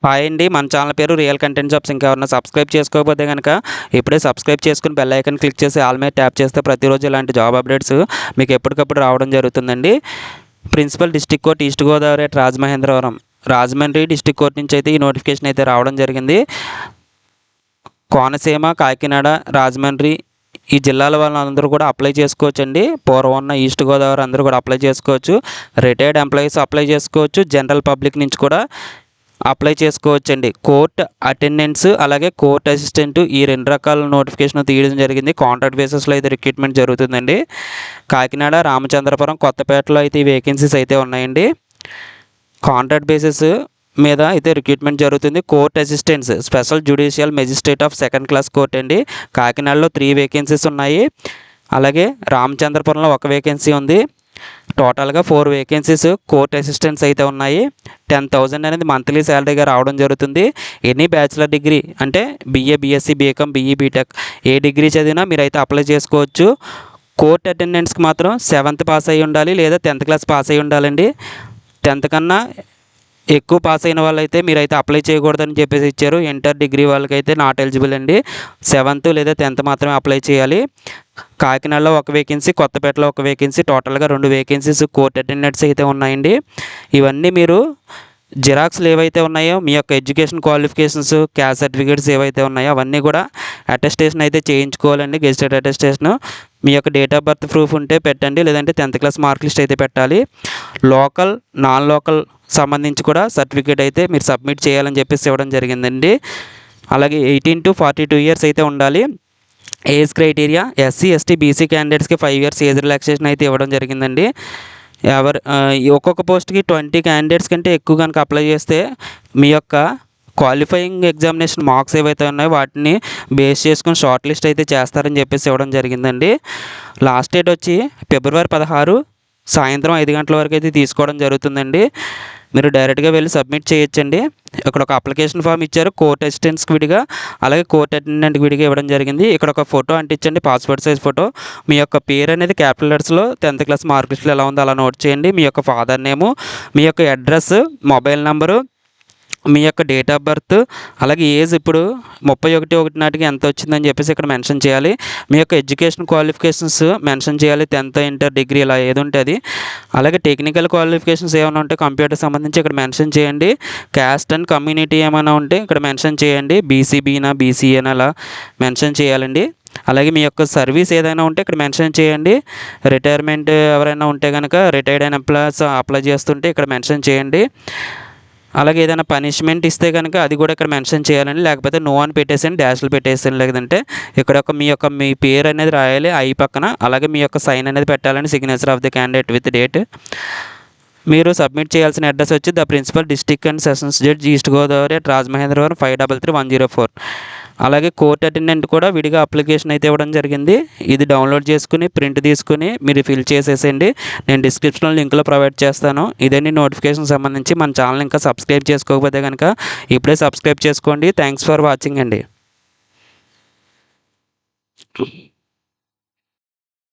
Hi అండి, మన channel పేరు రియల్ కంటెంట్ జాబ్స్. ఇంకెవరైనా సబ్స్క్రైబ్ చేసుకోకపోతే కనుక ఇప్పుడే సబ్స్క్రైబ్ చేసుకుని బెల్ ఐకాన్ క్లిక్ చేసి ఆల్ మీద ట్యాప్ చేస్తే ప్రతిరోజు ఇలాంటి జాబ్ అప్డేట్స్ మీకు ఎప్పటికప్పుడు రావడం జరుగుతుందండి. Principal district court east Godavari at Rajamahendravaram, Rajahmundry district court నుంచి అయితే ఈ నోటిఫికేషన్ అయితే రావడం జరిగింది. కోనసీమ, కాకినాడ, రాజమండ్రి ఈ జిల్లాల వాళ్ళందరూ కూడా అప్లై చేసుకోవచ్చు అండి. పూర్వం ఉన్న ఈస్ట్ గోదావరి అందరూ కూడా అప్లై చేసుకోవచ్చు. రిటైర్డ్ ఎంప్లాయీస్ అప్లై చేసుకోవచ్చు. జనరల్ పబ్లిక్ నుంచి కూడా అప్లై చేసుకోవచ్చండి. కోర్ట్ అటెండెన్స్ అలాగే కోర్ట్ అసిస్టెంట్ ఈ రెండు రకాల నోటిఫికేషన్ తీయడం జరిగింది. కాంట్రాక్ట్ బేసిస్లో అయితే రిక్రూట్మెంట్ జరుగుతుందండి. కాకినాడ, రామచంద్రపురం, కొత్తపేటలో అయితే ఈ వేకెన్సీస్ అయితే ఉన్నాయండి. కాంట్రాక్ట్ బేసిస్ మీద అయితే రిక్రూట్మెంట్ జరుగుతుంది. Court assistants special judicial magistrate of second class court అండి. కాకినాడలో 3 వేకెన్సీస్ ఉన్నాయి. అలాగే రామచంద్రపురంలో 1 వేకెన్సీ ఉంది. టోటల్గా 4 వేకెన్సీస్ కోర్ట్ అసిస్టెంట్స్ అయితే ఉన్నాయి. 10,000 అనేది మంత్లీ శాలరీగా రావడం జరుగుతుంది. ఎనీ బ్యాచిలర్ డిగ్రీ అంటే BA, BSc, BCom, BE, BTech A degree చదివినా మీరైతే అప్లై చేసుకోవచ్చు. కోర్ట్ అటెండెన్స్కి మాత్రం 7th పాస్ అయ్యి ఉండాలి లేదా 10th క్లాస్ పాస్ అయ్యి ఉండాలండి. 10th కన్నా ఎక్కువ పాస్ అయిన వాళ్ళైతే మీరైతే అప్లై చేయకూడదని చెప్పేసి ఇచ్చారు. ఇంటర్ డిగ్రీ వాళ్ళకైతే నాట్ ఎలిజిబుల్ అండి. 7th లేదా 10th మాత్రమే అప్లై చేయాలి. కాకినాడలో 1 వేకెన్సీ, కొత్తపేటలో 1 వేకెన్సీ, టోటల్గా 2 వేకెన్సీస్ కోర్ట్ అటెండెంట్స్ అయితే ఉన్నాయండి. ఇవన్నీ మీరు జిరాక్స్లు ఏవైతే ఉన్నాయో మీ యొక్క ఎడ్యుకేషన్ క్వాలిఫికేషన్స్, క్యాస్ట్ సర్టిఫికేట్స్ ఏవైతే ఉన్నాయో అవన్నీ కూడా అటెస్టేషన్ అయితే చేయించుకోవాలండి. Gazetted attestation. మీ యొక్క డేట్ ఆఫ్ బర్త్ ప్రూఫ్ ఉంటే పెట్టండి, లేదంటే 10th క్లాస్ మార్క్ లిస్ట్ అయితే పెట్టాలి. లోకల్, నాన్ లోకల్ సంబంధించి కూడా సర్టిఫికేట్ అయితే మీరు సబ్మిట్ చేయాలని చెప్పేసి ఇవ్వడం జరిగిందండి. అలాగే 18 to 42 ఇయర్స్ అయితే ఉండాలి. Age criteria SC, ST, BC క్యాండిడేట్స్కి 5 years ఏజ్ రిలాక్సేషన్ అయితే ఇవ్వడం జరిగిందండి. ఒక్కొక్క పోస్ట్కి 20 క్యాండిడేట్స్ కంటే ఎక్కువ కనుక అప్లై చేస్తే మీ యొక్క క్వాలిఫైయింగ్ ఎగ్జామినేషన్ మార్క్స్ ఏవైతే ఉన్నాయో వాటిని బేస్ చేసుకుని షార్ట్ లిస్ట్ అయితే చేస్తారని చెప్పేసి ఇవ్వడం జరిగిందండి. లాస్ట్ డేట్ వచ్చి February 16 సాయంత్రం 5 గంటల వరకు అయితే తీసుకోవడం జరుగుతుందండి. మీరు డైరెక్ట్గా వెళ్ళి సబ్మిట్ చేయొచ్చండి. ఇక్కడ ఒక అప్లికేషన్ ఫామ్ ఇచ్చారు. కోర్ట్ అసిస్టెంట్స్కి విడిగా అలాగే కోర్ట్ అటెండెంట్కి విడిగా ఇవ్వడం జరిగింది. ఇక్కడ ఒక ఫోటో అంటించండి, పాస్పోర్ట్ సైజ్ ఫోటో. మీ యొక్క పేరు అనేది క్యాపిటల్ లెటర్స్లో 10th క్లాస్ మార్క్ లిస్ట్లో ఎలా ఉందో అలా నోట్ చేయండి. మీ యొక్క ఫాదర్ నేము, మీ యొక్క అడ్రస్, మొబైల్ నెంబరు, మీ యొక్క డేట్ ఆఫ్ బర్త్, అలాగే ఏజ్ ఇప్పుడు 31 నాటికి ఎంత వచ్చిందని చెప్పేసి ఇక్కడ మెన్షన్ చేయాలి. మీ యొక్క ఎడ్యుకేషన్ క్వాలిఫికేషన్స్ మెన్షన్ చేయాలి. 10th, ఇంటర్, డిగ్రీ ఇలా ఏది ఉంటే అది. అలాగే టెక్నికల్ క్వాలిఫికేషన్స్ ఏమైనా ఉంటే కంప్యూటర్ సంబంధించి ఇక్కడ మెన్షన్ చేయండి. క్యాస్ట్ అండ్ కమ్యూనిటీ ఏమైనా ఉంటే ఇక్కడ మెన్షన్ చేయండి. BCBనా, BCAనా అలా మెన్షన్ చేయాలండి. అలాగే మీ యొక్క సర్వీస్ ఏదైనా ఉంటే ఇక్కడ మెన్షన్ చేయండి. రిటైర్మెంట్ ఎవరైనా ఉంటే కనుక రిటైర్డ్ అయిన ఎంప్లాయీస్ అప్లై చేస్తుంటే ఇక్కడ మెన్షన్ చేయండి. అలాగే ఏదైనా పనిష్మెంట్ ఇస్తే కనుక అది కూడా ఇక్కడ మెన్షన్ చేయాలండి. లేకపోతే నో అని పెట్టేసాను, డాష్లు పెట్టేసాను. లేదంటే ఇక్కడ మీ పేరు అనేది రాయాలి ఐ పక్కన. అలాగే మీ యొక్క సైన్ అనేది పెట్టాలండి, signature of the candidate with date. మీరు సబ్మిట్ చేయాల్సిన అడ్రస్ వచ్చి the principal district and sessions judge east Godavari at Rajamahendravaram 533104. అలాగే కోర్ట్ అటెండెంట్ కూడా విడిగా అప్లికేషన్ అయితే ఇవ్వడం జరిగింది. ఇది డౌన్లోడ్ చేసుకుని ప్రింట్ తీసుకుని మీరు ఫిల్ చేసేసేయండి. నేను డిస్క్రిప్షన్లో లింక్లో ప్రొవైడ్ చేస్తాను. ఇదండి నోటిఫికేషన్ సంబంధించి. మన ఛానల్ ఇంకా సబ్స్క్రైబ్ చేసుకోకపోతే కనుక ఇప్పుడే సబ్స్క్రైబ్ చేసుకోండి. థ్యాంక్స్ ఫర్ వాచింగ్ అండి.